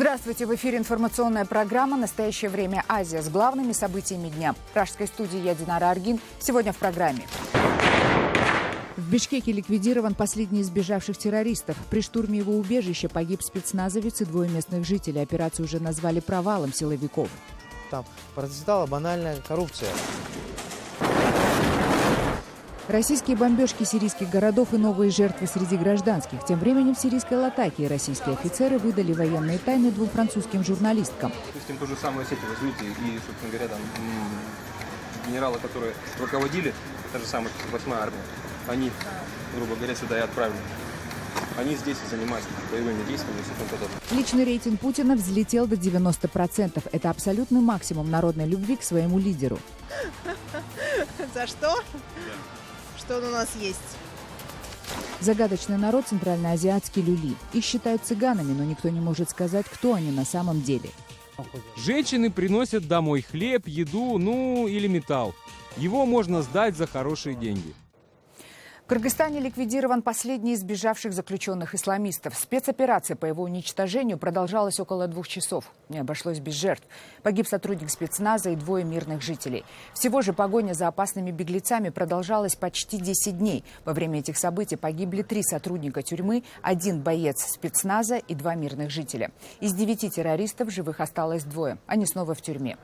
Здравствуйте! В эфире информационная программа «Настоящее время. Азия» с главными событиями дня. В пражской студии я, Динара Аргин. Сегодня в программе. В Бишкеке ликвидирован последний из сбежавших террористов. При штурме его убежища погиб спецназовец и двое местных жителей. Операцию уже назвали провалом силовиков. Там процветала банальная коррупция. Российские бомбежки сирийских городов и новые жертвы среди гражданских. Тем временем в сирийской Латакии российские офицеры выдали военные тайны двум французским журналисткам. Допустим, то же самое с этим возьмите и, собственно говоря, там генералы, которые руководили, та же самая 8-я армия, они, грубо говоря, сюда и отправили. Они здесь и занимаются боевыми действиями и все подобное. Личный рейтинг Путина взлетел до 90%. Это абсолютный максимум народной любви к своему лидеру. За что? Что он у нас есть? Загадочный народ центральноазиатский люли. Их считают цыганами, но никто не может сказать, кто они на самом деле. Женщины приносят домой хлеб, еду, или металл. Его можно сдать за хорошие деньги. В Кыргызстане ликвидирован последний из сбежавших заключенных исламистов. Спецоперация по его уничтожению продолжалась около 2 часов. Не обошлось без жертв. Погиб сотрудник спецназа и 2 мирных жителей. Всего же погоня за опасными беглецами продолжалась почти 10 дней. Во время этих событий погибли 3 сотрудника тюрьмы, 1 боец спецназа и 2 мирных жителя. Из 9 террористов живых осталось 2. Они снова в тюрьме.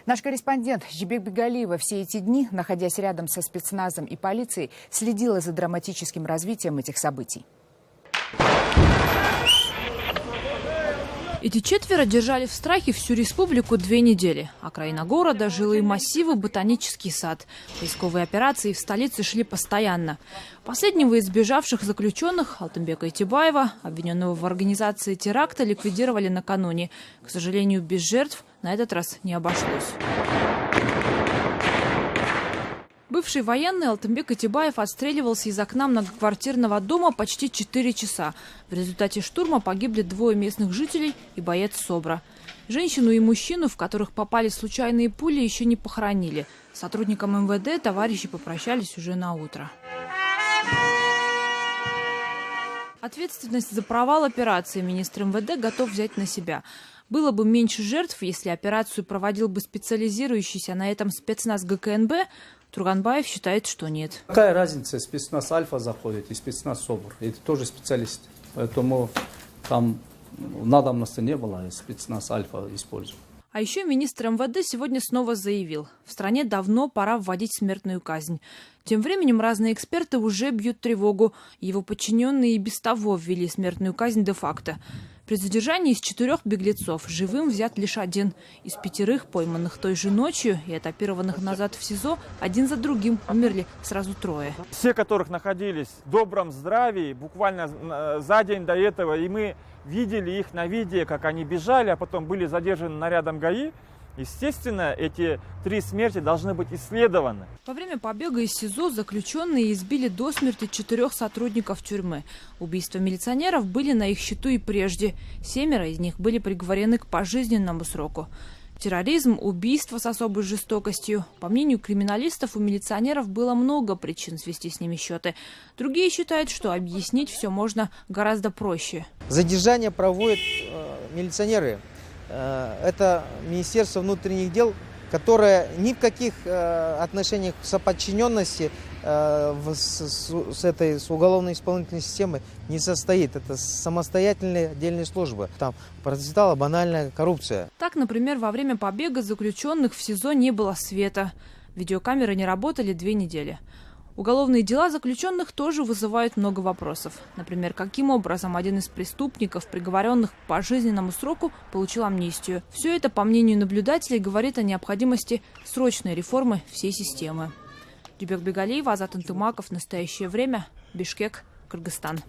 Наш корреспондент Жибек Бегалиева все эти дни, находясь рядом со спецназом и полицией, следила за драматическим развитием этих событий. Эти 4 держали в страхе всю республику 2 недели. Окраина города, жилые массивы, ботанический сад. Поисковые операции в столице шли постоянно. Последнего из сбежавших заключенных, Алтынбека Итибаева, обвиненного в организации теракта, ликвидировали накануне. К сожалению, без жертв на этот раз не обошлось. Бывший военный Алтынбек Итибаев отстреливался из окна многоквартирного дома почти 4 часа. В результате штурма погибли 2 местных жителей и боец СОБРа. Женщину и мужчину, в которых попали случайные пули, еще не похоронили. С сотрудником МВД товарищи попрощались уже на утро. Ответственность за провал операции министр МВД готов взять на себя. Было бы меньше жертв, если операцию проводил бы специализирующийся на этом спецназ ГКНБ. Турганбаев считает, что нет. Какая разница, спецназ Альфа заходит и спецназ СОБР? Это тоже специалисты. Поэтому там надобности не было, и спецназ Альфа использовал. А еще министр МВД сегодня снова заявил, в стране давно пора вводить смертную казнь. Тем временем разные эксперты уже бьют тревогу. Его подчиненные и без того ввели смертную казнь де-факто. При задержании из 4 беглецов живым взят лишь 1. Из 5 пойманных той же ночью и этапированных назад в СИЗО, один за другим умерли сразу 3. Все, которых находились в добром здравии, буквально за день до этого, и мы видели их на видео, как они бежали, а потом были задержаны нарядом ГАИ. Естественно, эти 3 смерти должны быть исследованы. Во время побега из СИЗО заключенные избили до смерти 4 сотрудников тюрьмы. Убийства милиционеров были на их счету и прежде. 7 из них были приговорены к пожизненному сроку. Терроризм, убийство с особой жестокостью. По мнению криминалистов, у милиционеров было много причин свести с ними счеты. Другие считают, что объяснить все можно гораздо проще. Задержание проводят милиционеры. Это Министерство внутренних дел, которое ни в каких отношениях соподчиненности с уголовной исполнительной системой не состоит. Это самостоятельные отдельные службы. Там процветала банальная коррупция. Так, например, во время побега заключенных в СИЗО не было света. Видеокамеры не работали 2 недели. Уголовные дела заключенных тоже вызывают много вопросов. Например, каким образом один из преступников, приговоренных к пожизненному сроку, получил амнистию. Все это, по мнению наблюдателей, говорит о необходимости срочной реформы всей системы. Жибек Бегалиева, Азат Антымаков. Настоящее время. Бишкек, Кыргызстан.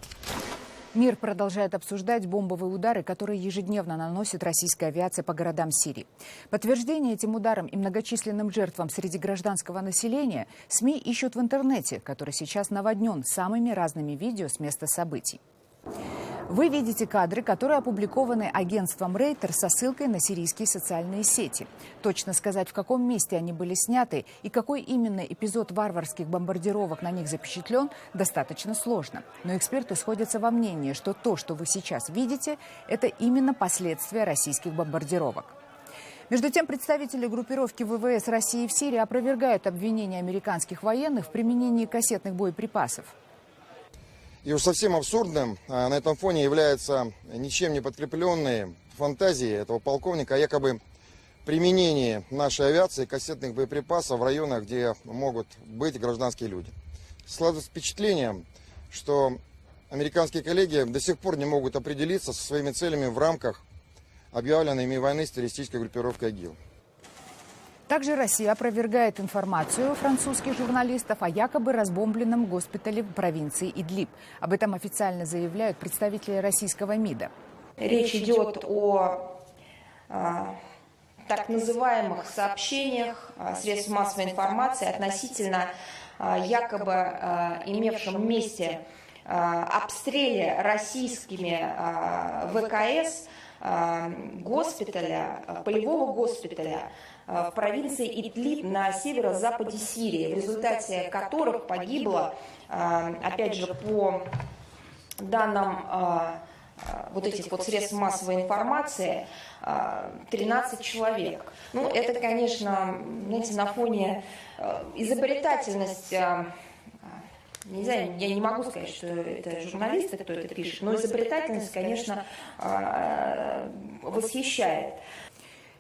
Мир продолжает обсуждать бомбовые удары, которые ежедневно наносит российская авиация по городам Сирии. Подтверждение этим ударам и многочисленным жертвам среди гражданского населения СМИ ищут в интернете, который сейчас наводнен самыми разными видео с места событий. Вы видите кадры, которые опубликованы агентством Рейтер со ссылкой на сирийские социальные сети. Точно сказать, в каком месте они были сняты и какой именно эпизод варварских бомбардировок на них запечатлен, достаточно сложно. Но эксперты сходятся во мнении, что то, что вы сейчас видите, это именно последствия российских бомбардировок. Между тем, представители группировки ВВС России в Сирии опровергают обвинения американских военных в применении кассетных боеприпасов. И уж совсем абсурдным на этом фоне являются ничем не подкрепленные фантазии этого полковника о якобы применении нашей авиации кассетных боеприпасов в районах, где могут быть гражданские люди. Складывается впечатление, что американские коллеги до сих пор не могут определиться со своими целями в рамках объявленной ими войны с террористической группировкой ИГИЛ. Также Россия опровергает информацию французских журналистов о якобы разбомбленном госпитале в провинции Идлиб. Об этом официально заявляют представители российского МИДа. Речь идет о так называемых сообщениях средств массовой информации относительно якобы имевшем месте обстреле российскими ВКС госпиталя, полевого госпиталя в провинции Идлиб на северо-западе Сирии, в результате которых погибло, опять же, по данным вот этих вот средств массовой информации, 13 человек. Ну, это, конечно, знаете, на фоне изобретательности, не знаю, я не могу сказать, что это журналисты, кто это пишет, но изобретательность, конечно, восхищает.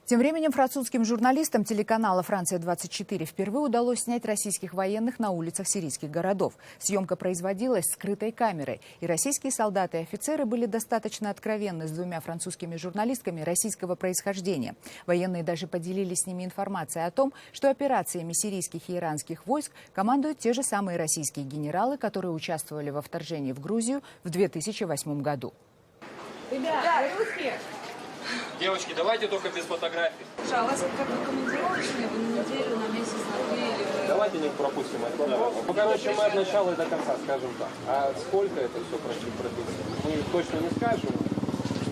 Тем временем французским журналистам телеканала «Франция-24» впервые удалось снять российских военных на улицах сирийских городов. Съемка производилась скрытой камерой, и российские солдаты и офицеры были достаточно откровенны с двумя французскими журналистками российского происхождения. Военные даже поделились с ними информацией о том, что операциями сирийских и иранских войск командуют те же самые российские генералы, которые участвовали во вторжении в Грузию в 2008 году. Ребята, вы русские? Девочки, давайте только без фотографий. Слушай, а у вас как бы командировочные, вы на неделю, на месяц, на 2 или... Давайте не пропустим это. Ну, короче, мы от начала и до конца, скажем так. А сколько это все прописано? Мы точно не скажем,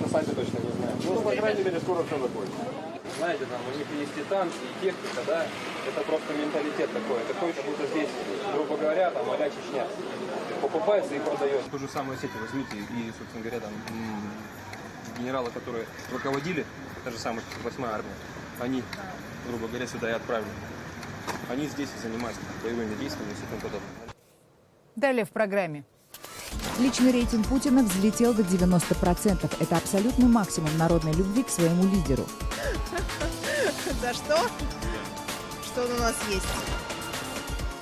на сайте точно не знаем. Ну, по крайней мере, скоро все закончится. Знаете, там у них есть и танки, и техника, да? Это просто менталитет такой. Такой, как будто здесь, грубо говоря, там а-ля Чечня. Покупается и продается. То же самое с этим возьмите и, собственно говоря, там... генералы, которые руководили, та же самая 8-я армия, они, грубо говоря, сюда и отправили. Они здесь и занимаются боевыми действиями и все тому подобное. Далее в программе. Личный рейтинг Путина взлетел до 90%. Это абсолютный максимум народной любви к своему лидеру. За что? Что он у нас есть?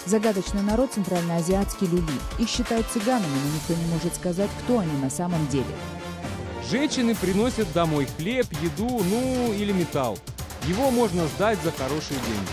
Загадочный народ центральноазиатский люли. Их считают цыганами, но никто не может сказать, кто они на самом деле. Женщины приносят домой хлеб, еду, ну или металл. Его можно сдать за хорошие деньги.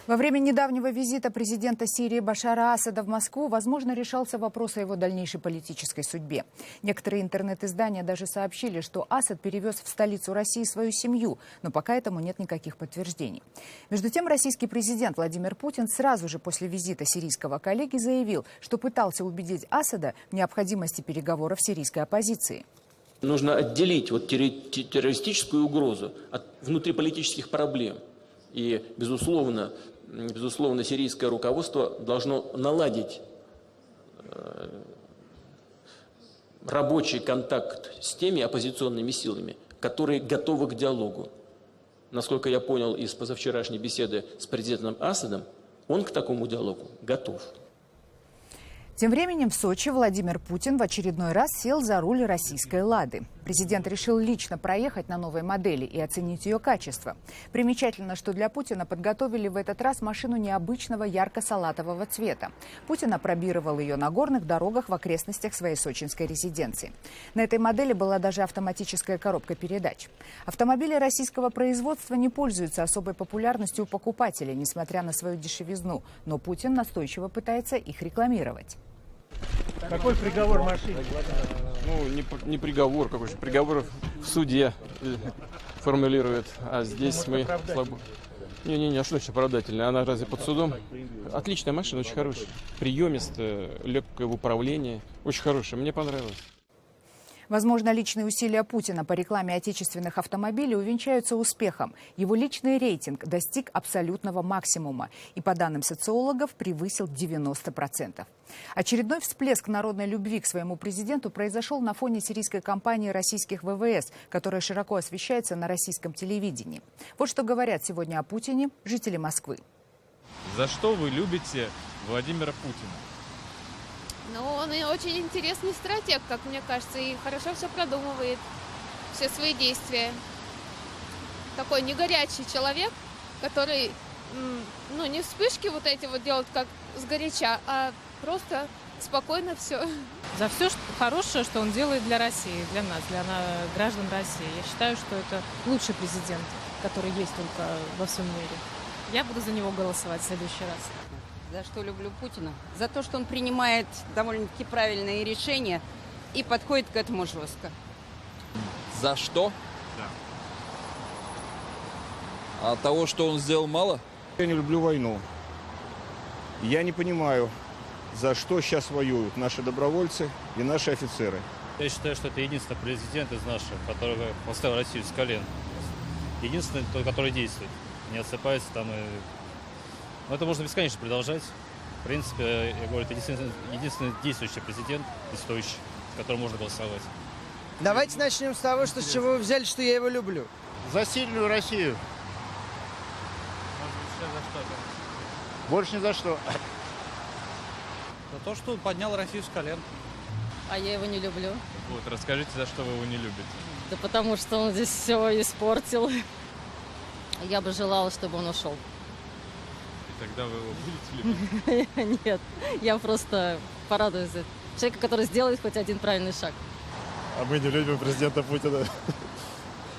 Во время недавнего визита президента Сирии Башара Асада в Москву, возможно, решался вопрос о его дальнейшей политической судьбе. Некоторые интернет-издания даже сообщили, что Асад перевез в столицу России свою семью, но пока этому нет никаких подтверждений. Между тем, российский президент Владимир Путин сразу же после визита сирийского коллеги заявил, что пытался убедить Асада в необходимости переговоров с сирийской оппозицией. Нужно отделить вот террористическую угрозу от внутриполитических проблем. И, безусловно, сирийское руководство должно наладить рабочий контакт с теми оппозиционными силами, которые готовы к диалогу. Насколько я понял из позавчерашней беседы с президентом Асадом, он к такому диалогу готов. Тем временем в Сочи Владимир Путин в очередной раз сел за руль российской «Лады». Президент решил лично проехать на новой модели и оценить ее качество. Примечательно, что для Путина подготовили в этот раз машину необычного ярко-салатового цвета. Путин опробировал ее на горных дорогах в окрестностях своей сочинской резиденции. На этой модели была даже автоматическая коробка передач. Автомобили российского производства не пользуются особой популярностью у покупателей, несмотря на свою дешевизну. Но Путин настойчиво пытается их рекламировать. Какой приговор машине? Ну, не приговор, какой же приговор в суде формулирует, а здесь мы слабо. Не-не-не, а что значит оправдательная? Она разве под судом? Отличная машина, очень хорошая. Приемистая, легкая в управлении. Очень хорошая, мне понравилось. Возможно, личные усилия Путина по рекламе отечественных автомобилей увенчаются успехом. Его личный рейтинг достиг абсолютного максимума и, по данным социологов, превысил 90%. Очередной всплеск народной любви к своему президенту произошел на фоне сирийской кампании российских ВВС, которая широко освещается на российском телевидении. Вот что говорят сегодня о Путине жители Москвы. За что вы любите Владимира Путина? Ну, он очень интересный стратег, как мне кажется, и хорошо все продумывает, все свои действия. Такой не горячий человек, который, ну, не вспышки вот эти вот делает, как сгоряча, а просто спокойно все. За все хорошее, что он делает для России, для нас, для граждан России. Я считаю, что это лучший президент, который есть только во всем мире. Я буду за него голосовать в следующий раз. За что люблю Путина? За то, что он принимает довольно-таки правильные решения и подходит к этому жестко. За что? Да. А того, что он сделал, мало? Я не люблю войну. Я не понимаю, за что сейчас воюют наши добровольцы и наши офицеры. Я считаю, что это единственный президент из наших, который поставил Россию с колен. Единственный, который действует, не отсыпается там и... Но это можно бесконечно продолжать. В принципе, я говорю, это единственный действующий президент, действующий, с которым можно голосовать. Давайте начнем с того, что с чего вы взяли, что я его люблю. За сильную Россию. Больше ни за что. За то, что он поднял Россию с колен. А я его не люблю. Вот, расскажите, за что вы его не любите. Да потому что он здесь все испортил. Я бы желала, чтобы он ушел. И тогда вы его будете любить? Нет, я просто порадуюсь за человека, который сделает хоть один правильный шаг. А мы не любим президента Путина.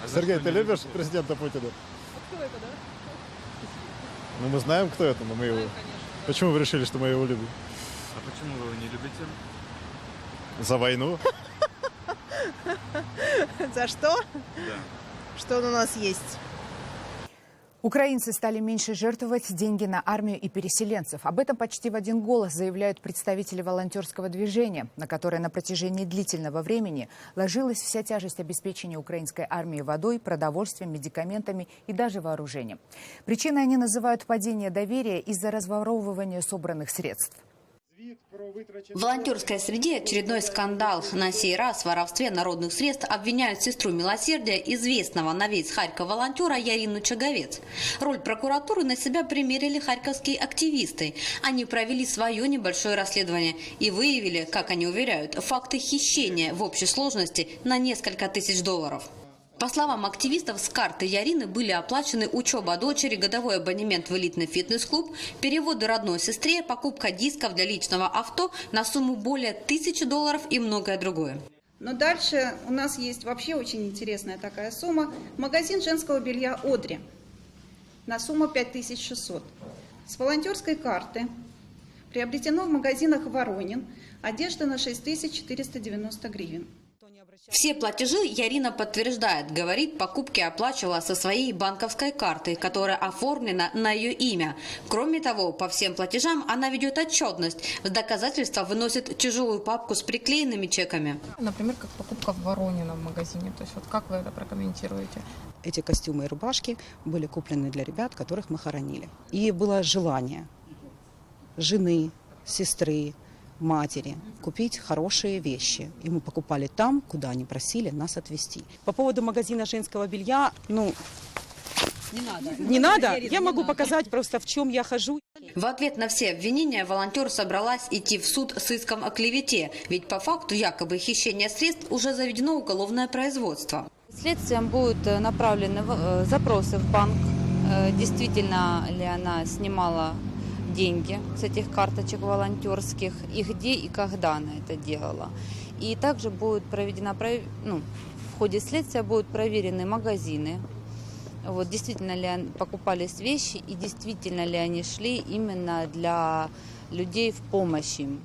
Сергей, ты любишь президента Путина? Кто это, да? Ну, мы знаем, кто это, но мы его... Почему вы решили, что мы его любим? А почему вы его не любите? За войну. За что? Да. Что он у нас есть? Украинцы стали меньше жертвовать деньги на армию и переселенцев. Об этом почти в один голос заявляют представители волонтерского движения, на которое на протяжении длительного времени ложилась вся тяжесть обеспечения украинской армии водой, продовольствием, медикаментами и даже вооружением. Причиной они называют падение доверия из-за разворовывания собранных средств. В волонтерской среде очередной скандал. На сей раз в воровстве народных средств обвиняют сестру милосердия, известного на весь Харьков волонтера Ярину Чаговец. Роль прокуратуры на себя примерили харьковские активисты. Они провели свое небольшое расследование и выявили, как они уверяют, факты хищения в общей сложности на несколько тысяч долларов. По словам активистов, с карты Ярины были оплачены учеба дочери, годовой абонемент в элитный фитнес-клуб, переводы родной сестре, покупка дисков для личного авто на сумму более $1000 и многое другое. Но дальше у нас есть вообще очень интересная такая сумма. Магазин женского белья «Одри» на сумму 5600. С волонтерской карты приобретено в магазинах «Воронин» одежда на 6490 гривен. Все платежи Ярина подтверждает. Говорит, покупки оплачивала со своей банковской карты, которая оформлена на ее имя. Кроме того, по всем платежам она ведет отчетность. В доказательство выносит тяжелую папку с приклеенными чеками. Например, как покупка в Воронина в магазине. То есть вот как вы это прокомментируете? Эти костюмы и рубашки были куплены для ребят, которых мы хоронили. И было желание жены, сестры, матери купить хорошие вещи. И мы покупали там, куда они просили нас отвезти. По поводу магазина женского белья, не надо. Я могу показать просто, в чем я хожу. В ответ на все обвинения волонтер собралась идти в суд с иском о клевете. Ведь по факту якобы хищения средств уже заведено уголовное производство. Следствием будут направлены запросы в банк, действительно ли она снимала деньги с этих карточек волонтерских, и где и когда она это делала. И также будет проведена, в ходе следствия будут проверены магазины, вот, действительно ли покупались вещи и действительно ли они шли именно для людей в помощь им.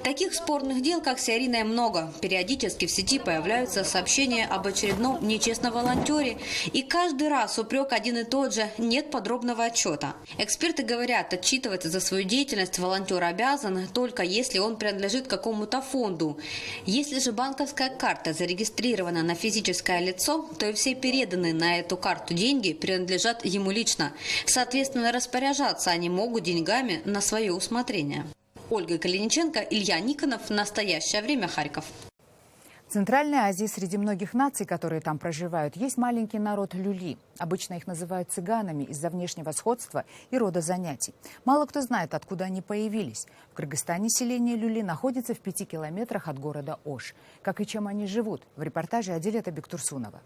Таких спорных дел, как с Яриной, много. Периодически в сети появляются сообщения об очередном нечестном волонтере. И каждый раз упрек один и тот же – нет подробного отчета. Эксперты говорят, отчитываться за свою деятельность волонтер обязан только если он принадлежит какому-то фонду. Если же банковская карта зарегистрирована на физическое лицо, то и все переданные на эту карту деньги принадлежат ему лично. Соответственно, распоряжаться они могут деньгами на свое усмотрение. Ольга Калиниченко, Илья Никонов. Настоящее время. Харьков. В Центральной Азии среди многих наций, которые там проживают, есть маленький народ люли. Обычно их называют цыганами из-за внешнего сходства и рода занятий. Мало кто знает, откуда они появились. В Кыргызстане селение люли находится в 5 километрах от города Ош. Как и чем они живут? В репортаже Адилета Бектурсунова.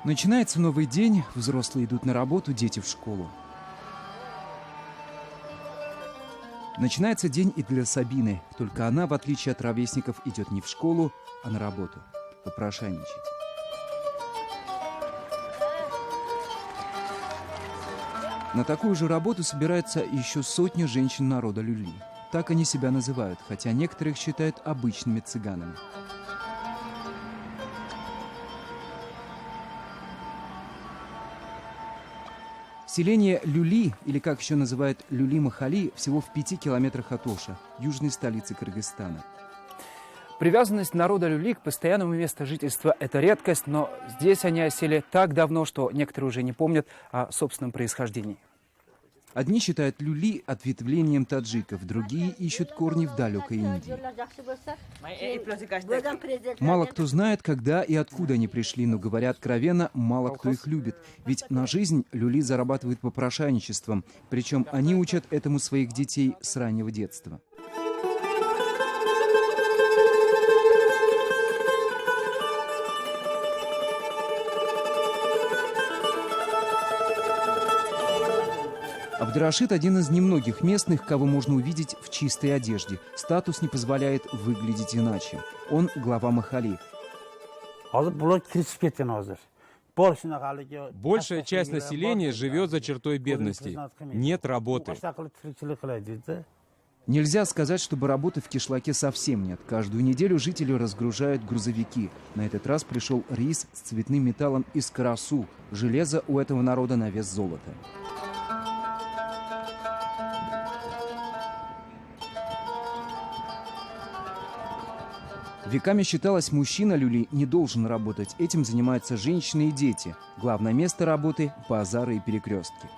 Начинается новый день, взрослые идут на работу, дети в школу. Начинается день и для Сабины, только она, в отличие от ровесников, идет не в школу, а на работу. Попрошайничать. На такую же работу собирается еще сотня женщин народа люли. Так они себя называют, хотя некоторых считают обычными цыганами. Селение Люли, или как еще называют Люли-Махали, всего в 5 километрах от Оша, южной столицы Кыргызстана. Привязанность народа люли к постоянному месту жительства – это редкость, но здесь они осели так давно, что некоторые уже не помнят о собственном происхождении. Одни считают люли ответвлением таджиков, другие ищут корни в далекой Индии. Мало кто знает, когда и откуда они пришли, но, говоря откровенно, мало кто их любит. Ведь на жизнь люли зарабатывают попрошайничеством, причем они учат этому своих детей с раннего детства. Абдурашид – один из немногих местных, кого можно увидеть в чистой одежде. Статус не позволяет выглядеть иначе. Он глава Махали. Большая часть населения живет за чертой бедности. Нет работы. Нельзя сказать, чтобы работы в кишлаке совсем нет. Каждую неделю жители разгружают грузовики. На этот раз пришел рис с цветным металлом из карасу. Железо у этого народа на вес золота. Веками считалось, мужчина люли не должен работать. Этим занимаются женщины и дети. Главное место работы – базары и перекрестки.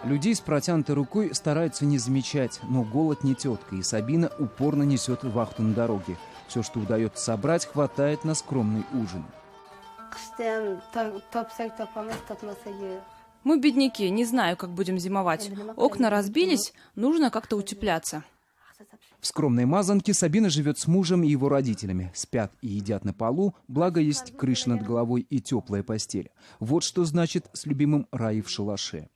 Людей с протянутой рукой стараются не замечать, но голод не тетка, и Сабина упорно несет вахту на дороге. Все, что удается собрать, хватает на скромный ужин. Мы бедняки, не знаю, как будем зимовать. Окна разбились, нужно как-то утепляться. В скромной мазанке Сабина живет с мужем и его родителями. Спят и едят на полу, благо есть крыша над головой и теплая постель. Вот что значит с любимым рай в шалаше.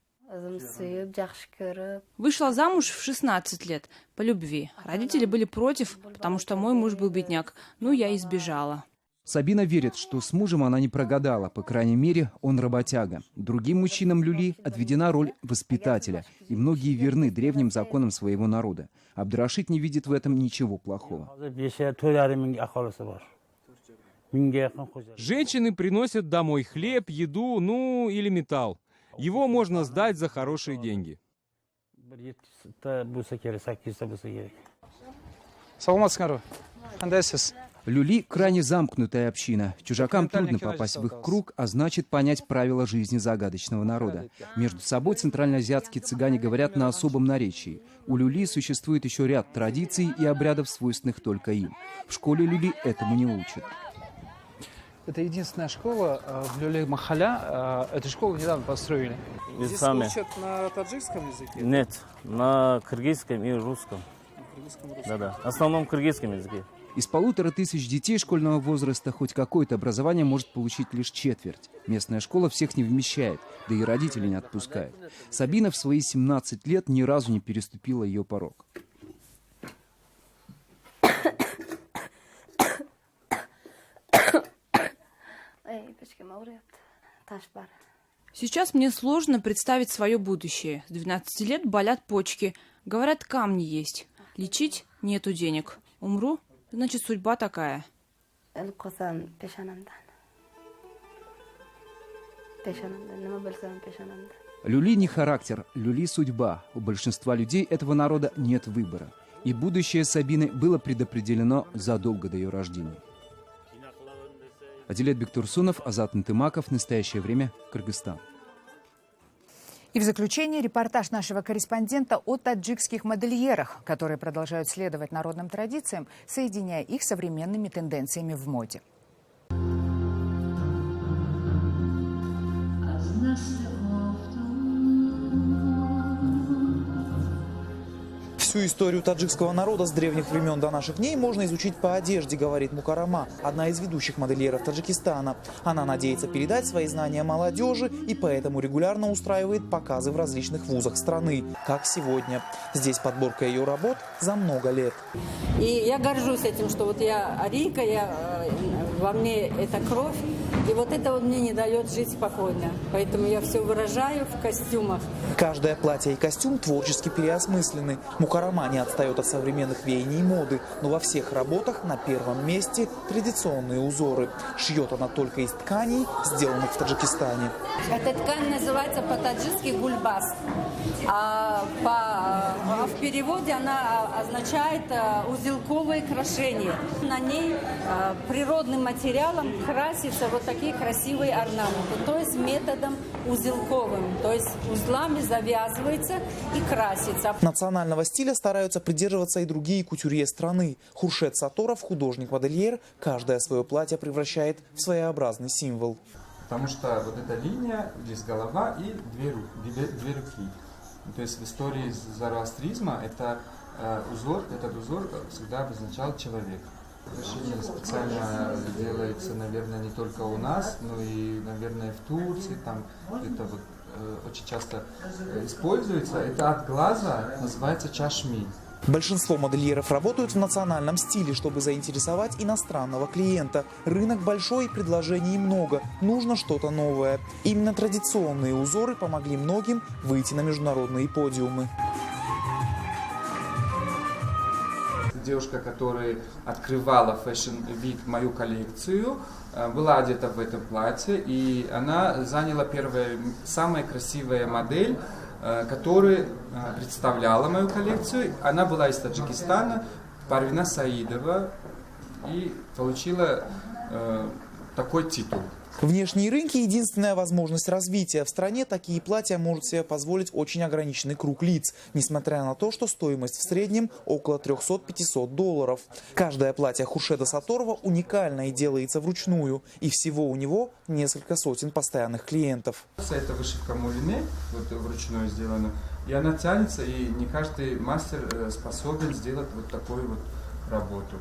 Вышла замуж в 16 лет, по любви. Родители были против, потому что мой муж был бедняк. Ну, я и сбежала. Сабина верит, что с мужем она не прогадала, по крайней мере, он работяга. Другим мужчинам люли отведена роль воспитателя, и многие верны древним законам своего народа. Абдурашид не видит в этом ничего плохого. Женщины приносят домой хлеб, еду, ну или металл. Его можно сдать за хорошие деньги. Люли – крайне замкнутая община. Чужакам трудно попасть в их круг, а значит понять правила жизни загадочного народа. Между собой центральноазиатские цыгане говорят на особом наречии. У люли существует еще ряд традиций и обрядов, свойственных только им. В школе люли этому не учат. Это единственная школа в Люли-Махаля. Эту школу недавно построили. Здесь учат на таджикском языке? Нет, на кыргызском и русском. Да-да, в основном кыргызском языке. Из 1500 детей школьного возраста хоть какое-то образование может получить лишь четверть. Местная школа всех не вмещает, да и родители не отпускают. Сабина в свои 17 лет ни разу не переступила ее порог. Сейчас мне сложно представить свое будущее. С 12 лет болят почки. Говорят, камни есть. Лечить нету денег. Умру, значит, судьба такая. Люли не характер, люли судьба. У большинства людей этого народа нет выбора. И будущее Сабины было предопределено задолго до ее рождения. Адилет Бектурсунов, Азат Нтымаков. Настоящее время. Кыргызстан. И в заключение репортаж нашего корреспондента о таджикских модельерах, которые продолжают следовать народным традициям, соединяя их с современными тенденциями в моде. Всю историю таджикского народа с древних времен до наших дней можно изучить по одежде, говорит Мукарама, одна из ведущих модельеров Таджикистана. Она надеется передать свои знания молодежи и поэтому регулярно устраивает показы в различных вузах страны, как сегодня. Здесь подборка ее работ за много лет. И я горжусь этим, что вот я арийка, во мне эта кровь, и вот это вот мне не дает жить спокойно. Поэтому я все выражаю в костюмах. Каждое платье и костюм творчески переосмыслены. Мукарама не отстает от современных веяний и моды, но во всех работах на первом месте традиционные узоры. Шьет она только из тканей, сделанных в Таджикистане. Эта ткань называется по-таджикски гульбас. А в переводе она означает узелковые украшения. На ней природным материалом красятся вот такие красивые орнаменты, то есть методом узелковым, то есть узлами завязывается и красится. Национального стиля стараются придерживаться и другие кутюрье страны. Хуршед Саторов, художник-модельер, каждое свое платье превращает в своеобразный символ. Потому что вот эта линия, здесь голова и две руки. То есть в истории зороастризма этот узор всегда обозначал человека. Расширение специально делается, наверное, не только у нас, но и, наверное, в Турции, там где-то вот очень часто используется. Это от глаза, называется чашми. Большинство модельеров работают в национальном стиле, чтобы заинтересовать иностранного клиента. Рынок большой, предложений много, нужно что-то новое. Именно традиционные узоры помогли многим выйти на международные подиумы. Девушка, которая открывала Fashion Week мою коллекцию, была одета в этом платье, и она заняла самая красивая модель, которая представляла мою коллекцию. Она была из Таджикистана, Парвина Саидова, и получила такой титул. Внешние рынки – единственная возможность развития. В стране такие платья может себе позволить очень ограниченный круг лиц, несмотря на то, что стоимость в среднем около $300-500. Каждое платье Хуршеда Саторова уникально и делается вручную, и всего у него несколько сотен постоянных клиентов. Это вышивка мулине, вот вручную сделана, и она тянется, и не каждый мастер способен сделать вот такую вот работу.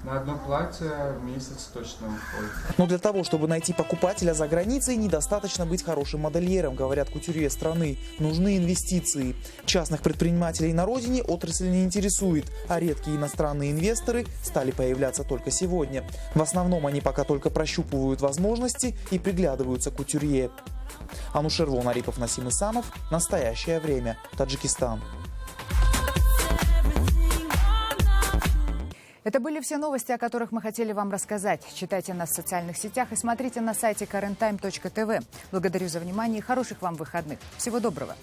На одно платье месяц точно уходит. Но для того, чтобы найти покупателя за границей, недостаточно быть хорошим модельером, говорят кутюрье страны. Нужны инвестиции. Частных предпринимателей на родине отрасль не интересует, а редкие иностранные инвесторы стали появляться только сегодня. В основном они пока только прощупывают возможности и приглядываются к кутюрье. Анушерлон Арипов, Насим Исамов. Настоящее время. Таджикистан. Это были все новости, о которых мы хотели вам рассказать. Читайте нас в социальных сетях и смотрите на сайте currenttime.tv. Благодарю за внимание и хороших вам выходных. Всего доброго.